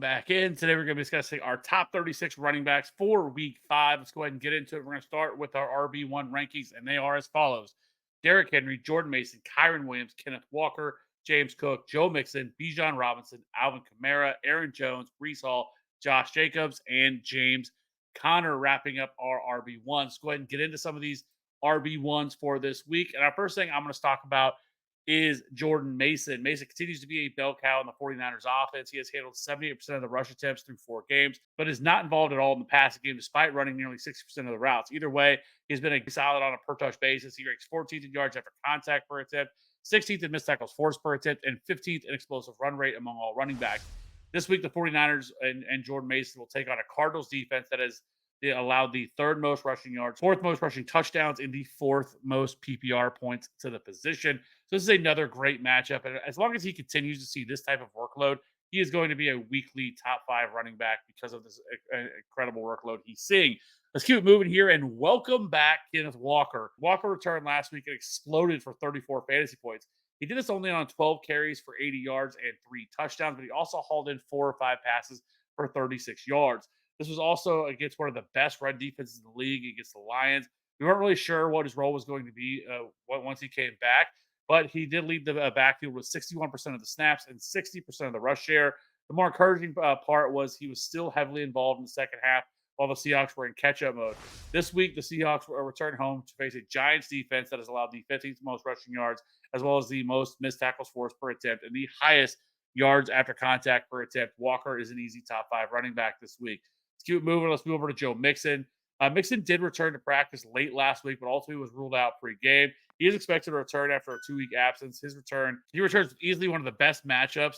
back in. Today, we're going to be discussing our top 36 running backs for week 5. Let's go ahead and get into it. We're going to start with our RB1 rankings, and they are as follows: Derrick Henry, Jordan Mason, Kyron Williams, Kenneth Walker, James Cook, Joe Mixon, Bijan Robinson, Alvin Kamara, Aaron Jones, Breece Hall, Josh Jacobs, and James Conner, wrapping up our RB1s. Let's go ahead and get into some of these RB1s for this week. And our first thing I'm going to talk about is Jordan Mason. Mason continues to be a bell cow in the 49ers offense. He has handled 78% of the rush attempts through 4 games, but is not involved at all in the passing game despite running nearly 60% of the routes. Either way, he's been a solid on a per touch basis. He ranks 14th in yards after contact per attempt, 16th in missed tackles forced per attempt, and 15th in explosive run rate among all running backs. This week, the 49ers and Jordan Mason will take on a Cardinals defense that has allowed the 3rd most rushing yards, 4th most rushing touchdowns, and the 4th most PPR points to the position. So this is another great matchup. And as long as he continues to see this type of workload, he is going to be a weekly top 5 running back because of this incredible workload he's seeing. Let's keep it moving here and welcome back Kenneth Walker. Walker returned last week and exploded for 34 fantasy points. He did this only on 12 carries for 80 yards and 3 touchdowns, but he also hauled in 4 or 5 passes for 36 yards. This was also against one of the best run defenses in the league, against the Lions. We weren't really sure what his role was going to be once he came back, but he did lead the backfield with 61% of the snaps and 60% of the rush share. The more encouraging part was he was still heavily involved in the second half while the Seahawks were in catch-up mode. This week, the Seahawks returned home to face a Giants defense that has allowed the 15th most rushing yards, as well as the most missed tackles forced per attempt, and the highest yards after contact per attempt. Walker is an easy top 5 running back this week. Let's keep it moving. Let's move over to Joe Mixon. Mixon did return to practice late last week, but ultimately was ruled out pre-game. He is expected to return after a 2-week absence. He returns easily one of the best matchups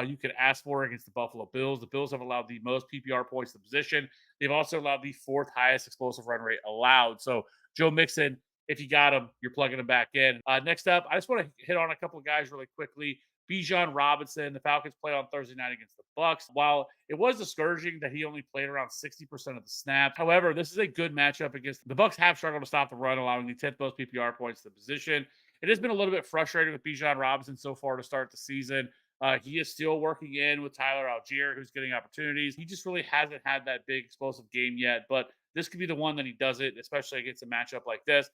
you could ask for against the Buffalo Bills. The Bills have allowed the most PPR points to the position. They've also allowed the 4th highest explosive run rate allowed. So Joe Mixon, if you got him, you're plugging him back in. Next up, I just want to hit on a couple of guys really quickly. Bijan Robinson, the Falcons play on Thursday night against the Bucs. While it was discouraging that he only played around 60% of the snaps, however, this is a good matchup against the Bucs. Have struggled to stop the run, allowing the 10th most PPR points to the position. It has been a little bit frustrating with Bijan Robinson so far to start the season. He is still working in with Tyler Algier, who's getting opportunities. He just really hasn't had that big explosive game yet, but this could be the one that he does it, especially against a matchup like this.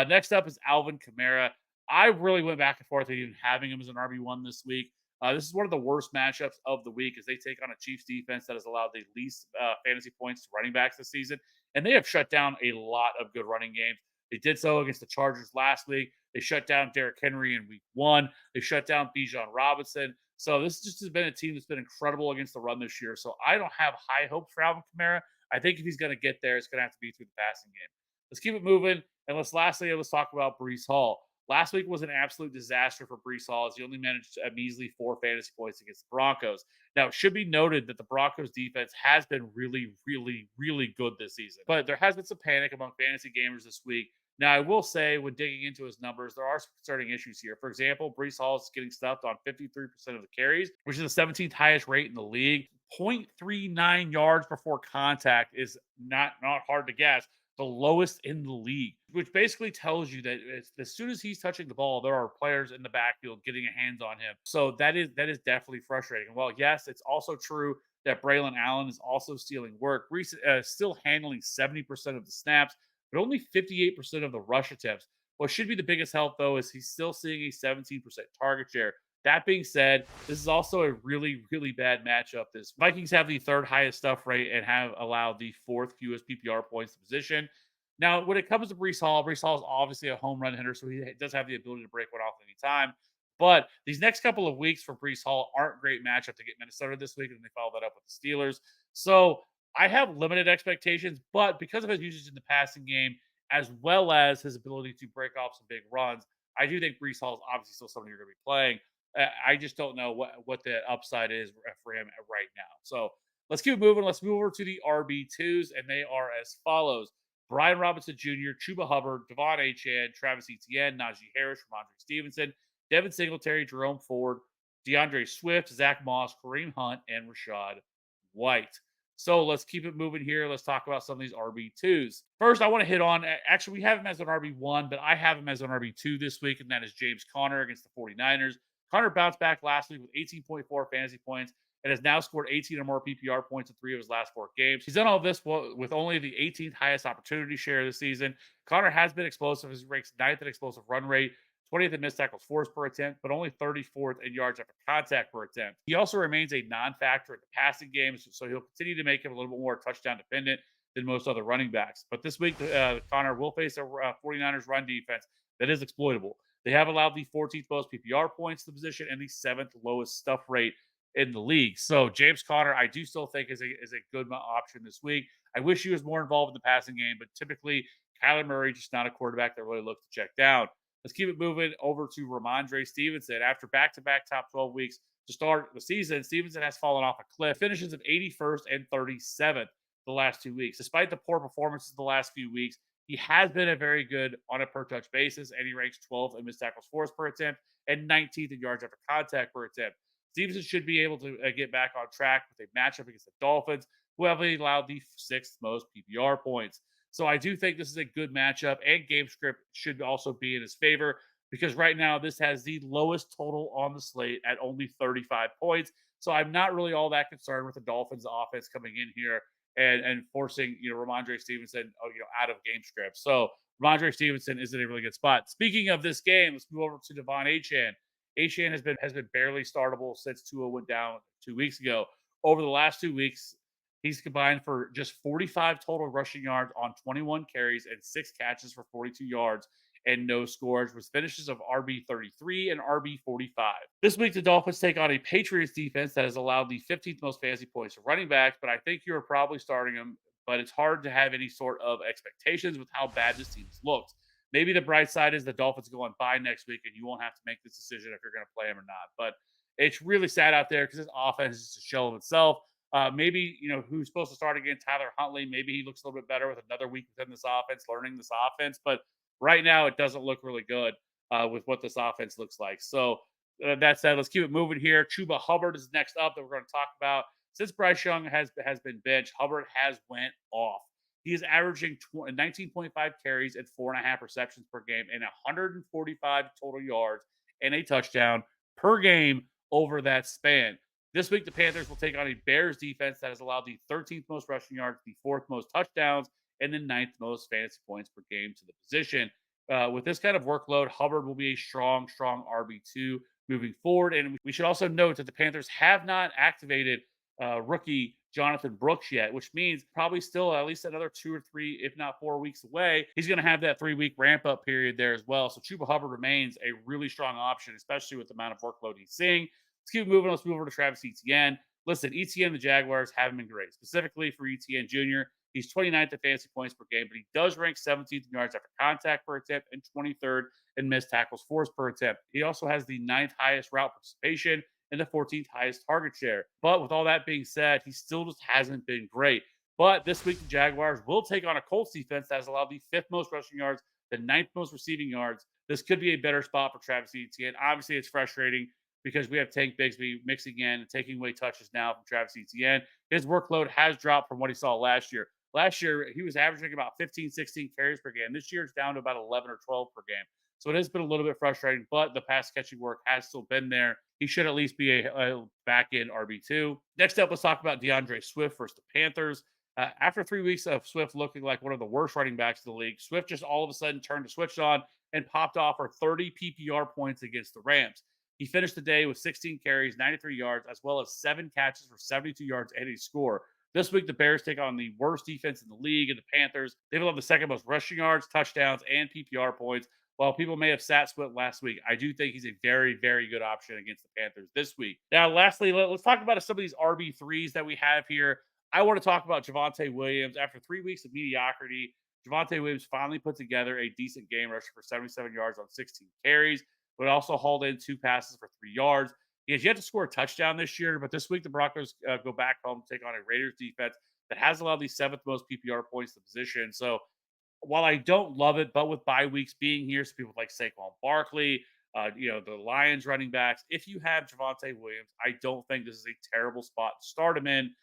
Next up is Alvin Kamara. I really went back and forth even having him as an RB1 this week. This is one of the worst matchups of the week as they take on a Chiefs defense that has allowed the least fantasy points to running backs this season. And they have shut down a lot of good running games. They did so against the Chargers last week. They shut down Derrick Henry in week 1. They shut down Bijan Robinson. So this just has been a team that's been incredible against the run this year. So I don't have high hopes for Alvin Kamara. I think if he's going to get there, it's going to have to be through the passing game. Let's keep it moving. And let's talk about Breece Hall. Last week was an absolute disaster for Breece Hall as he only managed a measly 4 fantasy points against the Broncos. Now, it should be noted that the Broncos defense has been really, really, really good this season. But there has been some panic among fantasy gamers this week. Now, I will say, when digging into his numbers, there are some concerning issues here. For example, Breece Hall is getting stuffed on 53% of the carries, which is the 17th highest rate in the league. 0.39 yards before contact is not hard to guess. The lowest in the league, which basically tells you that as soon as he's touching the ball, there are players in the backfield getting a hands on him. So that is definitely frustrating. Well, yes, it's also true that Braylon Allen is also stealing work. Breece still handling 70% of the snaps, but only 58% of the rush attempts. What should be the biggest help, though, is he's still seeing a 17% target share. That being said, this is also a really, really bad matchup. This Vikings have the 3rd highest stuff rate and have allowed the 4th fewest PPR points to position. Now, when it comes to Breece Hall is obviously a home run hitter, so he does have the ability to break one off any time. But these next couple of weeks for Breece Hall aren't great matchup to get Minnesota this week, and they follow that up with the Steelers. So I have limited expectations, but because of his usage in the passing game, as well as his ability to break off some big runs, I do think Breece Hall is obviously still somebody you're going to be playing. I just don't know what the upside is for him right now. So let's keep moving. Let's move over to the RB2s, and they are as follows: Brian Robinson Jr., Chuba Hubbard, Devon Achane, Travis Etienne, Najee Harris, Rhamondre Stevenson, Devin Singletary, Jerome Ford, DeAndre Swift, Zach Moss, Kareem Hunt, and Rachaad White. So let's keep it moving here. Let's talk about some of these RB2s. First, I want to hit on, actually, we have him as an RB1, but I have him as an RB2 this week, and that is James Conner against the 49ers. Conner bounced back last week with 18.4 fantasy points and has now scored 18 or more PPR points in 3 of his last 4 games. He's done all this with only the 18th highest opportunity share this season. Connor has been explosive. He ranks 9th in explosive run rate, 20th in missed tackles forced per attempt, but only 34th in yards after contact per attempt. He also remains a non-factor in the passing games, so he'll continue to make him a little bit more touchdown dependent than most other running backs. But this week, Connor will face a 49ers run defense that is exploitable. They have allowed the 14th most PPR points to the position and the 7th lowest stuff rate in the league. So James Conner, I do still think is a good option this week. I wish he was more involved in the passing game, but typically Kyler Murray just not a quarterback that really looks to check down. Let's keep it moving over to Rhamondre Stevenson. After back-to-back top 12 weeks to start the season, Stevenson has fallen off a cliff. Finishes at 81st and 37th the last 2 weeks. Despite the poor performances the last few weeks, he has been a very good on a per touch basis, and he ranks 12th in missed tackles forced per attempt and 19th in yards after contact per attempt. Stevenson should be able to get back on track with a matchup against the Dolphins, who have allowed the 6th most PPR points. So I do think this is a good matchup, and game script should also be in his favor because right now this has the lowest total on the slate at only 35 points. So I'm not really all that concerned with the Dolphins offense coming in here and forcing Rhamondre Stevenson out of game script. So Rhamondre Stevenson is in a really good spot. Speaking of this game, let's move over to Devon Achane. Achane has been barely startable since Tua went down 2 weeks ago. Over the last 2 weeks, he's combined for just 45 total rushing yards on 21 carries and 6 catches for 42 yards and no scores, with finishes of RB33 and RB45. This week, the Dolphins take on a Patriots defense that has allowed the 15th most fantasy points to running backs, but I think you're probably starting him. But it's hard to have any sort of expectations with how bad this team has looked. Maybe the bright side is the Dolphins go on bye next week, and you won't have to make this decision if you're going to play him or not. But it's really sad out there because his offense is just a shell of itself. Maybe who's supposed to start again, Tyler Huntley. Maybe he looks a little bit better with another week within this offense, learning this offense. But right now, it doesn't look really good with what this offense looks like. So that said, let's keep it moving here. Chuba Hubbard is next up that we're going to talk about. Since Bryce Young has been benched, Hubbard has went off. He is averaging 19.5 carries and 4.5 receptions per game and 145 total yards and a touchdown per game over that span. This week, the Panthers will take on a Bears defense that has allowed the 13th most rushing yards, the 4th most touchdowns, and the 9th most fantasy points per game to the position. With this kind of workload, Hubbard will be a strong RB2 moving forward. And we should also note that the Panthers have not activated rookie Jonathan Brooks yet, which means probably still at least another 2 or 3, if not 4 weeks away. He's going to have that 3-week ramp up period there as well. So Chuba Hubbard remains a really strong option, especially with the amount of workload he's seeing. Let's keep moving. Let's move over to Travis Etienne. Listen, Etienne and the Jaguars haven't been great, specifically for Etienne Jr. He's 29th in fantasy points per game, but he does rank 17th in yards after contact per attempt and 23rd in missed tackles forced per attempt. He also has the 9th highest route participation and the 14th highest target share. But with all that being said, he still just hasn't been great. But this week, the Jaguars will take on a Colts defense that has allowed the 5th most rushing yards, the 9th most receiving yards. This could be a better spot for Travis Etienne. Obviously, it's frustrating because we have Tank Bigsby mixing in and taking away touches now from Travis Etienne. His workload has dropped from what he saw last year. Last year, he was averaging about 15, 16 carries per game. This year, it's down to about 11 or 12 per game. So it has been a little bit frustrating, but the pass catching work has still been there. He should at least be a back in RB2. Next up, let's talk about DeAndre Swift versus the Panthers. After 3 weeks of Swift looking like one of the worst running backs in the league, Swift just all of a sudden turned the switch on and popped off for 30 PPR points against the Rams. He finished the day with 16 carries, 93 yards, as well as 7 catches for 72 yards and a score. This week, the Bears take on the worst defense in the league, and the Panthers, they've allowed the 2nd most rushing yards, touchdowns, and PPR points. While people may have sat Swift last week, I do think he's a very, very good option against the Panthers this week. Now, lastly, let's talk about some of these RB3s that we have here. I want to talk about Javonte Williams. After 3 weeks of mediocrity, Javonte Williams finally put together a decent game, rushing for 77 yards on 16 carries, but also hauled in 2 passes for 3 yards. He has yet to score a touchdown this year, but this week the Broncos go back home to take on a Raiders defense that has allowed the 7th most PPR points to the position. So while I don't love it, but with bye weeks being here, so people like Saquon Barkley, the Lions running backs, if you have Javonte Williams, I don't think this is a terrible spot to start him in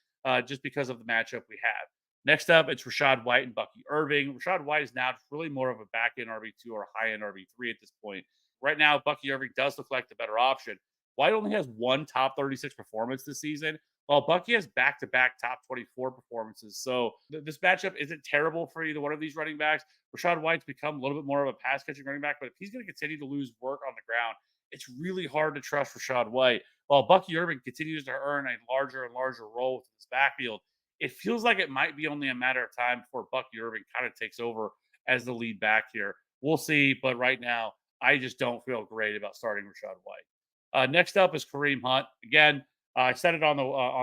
just because of the matchup we have. Next up, it's Rachaad White and Bucky Irving. Rachaad White is now really more of a back-end RB2 or a high-end RB3 at this point. Right now, Bucky Irving does look like the better option. White only has 1 top 36 performance this season, Well, Bucky has back-to-back top 24 performances. So this matchup isn't terrible for either one of these running backs. Rachaad White's become a little bit more of a pass-catching running back, but if he's going to continue to lose work on the ground, it's really hard to trust Rachaad White. While Bucky Irving continues to earn a larger and larger role within this backfield, it feels like it might be only a matter of time before Bucky Irving kind of takes over as the lead back here. We'll see, but right now, I just don't feel great about starting Rachaad White. Next up is Kareem Hunt. Again, I said it on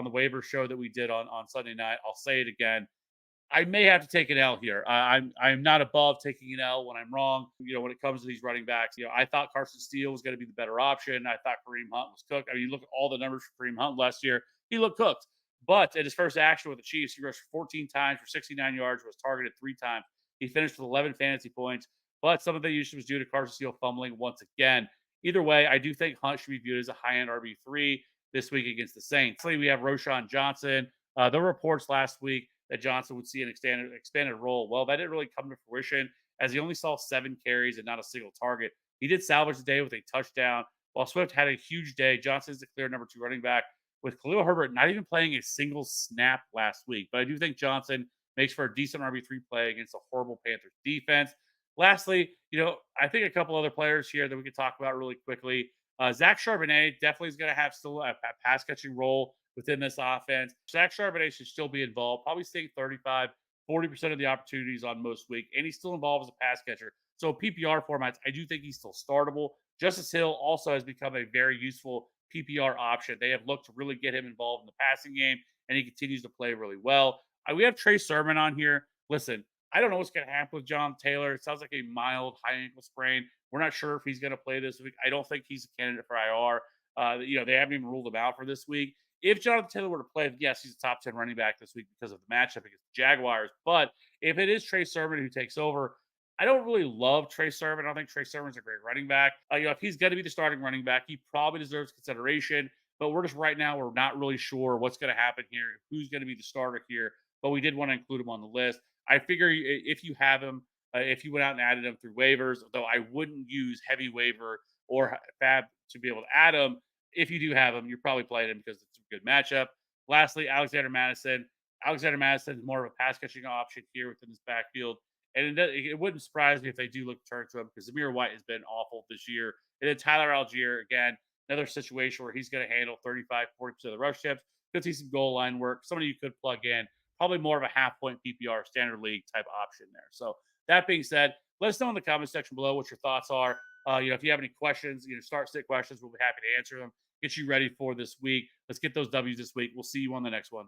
the waiver show that we did on Sunday night. I'll say it again. I may have to take an L here. I'm not above taking an L when I'm wrong. When it comes to these running backs, I thought Carson Steele was going to be the better option. I thought Kareem Hunt was cooked. I mean, look at all the numbers for Kareem Hunt last year. He looked cooked. But in his first action with the Chiefs, he rushed 14 times for 69 yards, was targeted 3 times. He finished with 11 fantasy points. But some of the usage was due to Carson Steele fumbling once again. Either way, I do think Hunt should be viewed as a high-end RB3 this week against the Saints. We have Roschon Johnson. There were reports last week that Johnson would see an expanded role. Well, that didn't really come to fruition as he only saw 7 carries and not a single target. He did salvage the day with a touchdown. While Swift had a huge day, Johnson is the clear number 2 running back, with Khalil Herbert not even playing a single snap last week. But I do think Johnson makes for a decent RB3 play against a horrible Panthers defense. Lastly, I think a couple other players here that we could talk about really quickly. Zach Charbonnet definitely is going to have still a pass catching role within this offense. Zach Charbonnet should still be involved, probably staying 40% of the opportunities on most week, and he's still involved as a pass catcher. So PPR formats, I do think he's still startable. Justice Hill also has become a very useful PPR option. They have looked to really get him involved in the passing game, and he continues to play really well. We have Trey Sermon on here. Listen, I don't know what's going to happen with John Taylor. It sounds like a mild high ankle sprain. We're not sure if he's going to play this week. I don't think he's a candidate for IR. They haven't even ruled him out for this week. If Jonathan Taylor were to play, yes, he's a top 10 running back this week because of the matchup against the Jaguars. But if it is Trey Sermon who takes over, I don't really love Trey Sermon. I don't think Trey Sermon's a great running back. If he's going to be the starting running back, he probably deserves consideration. But we're not really sure what's going to happen here, who's going to be the starter here. But we did want to include him on the list. I figure if you have him, if you went out and added him through waivers, though I wouldn't use heavy waiver or fab to be able to add him. If you do have him, you're probably playing him because it's a good matchup. Lastly, Alexander Mattison. Alexander Mattison is more of a pass catching option here within this backfield. And it wouldn't surprise me if they do look to turn to him because Zamir White has been awful this year. And then Tyler Algier, again, another situation where he's going to handle 35-40% of the rush tips. Could see some goal line work. Somebody you could plug in. Probably more of a half-point PPR standard league type option there. So that being said, let us know in the comment section below what your thoughts are. If you have any questions, start-sit questions, we'll be happy to answer them. Get you ready for this week. Let's get those W's this week. We'll see you on the next one.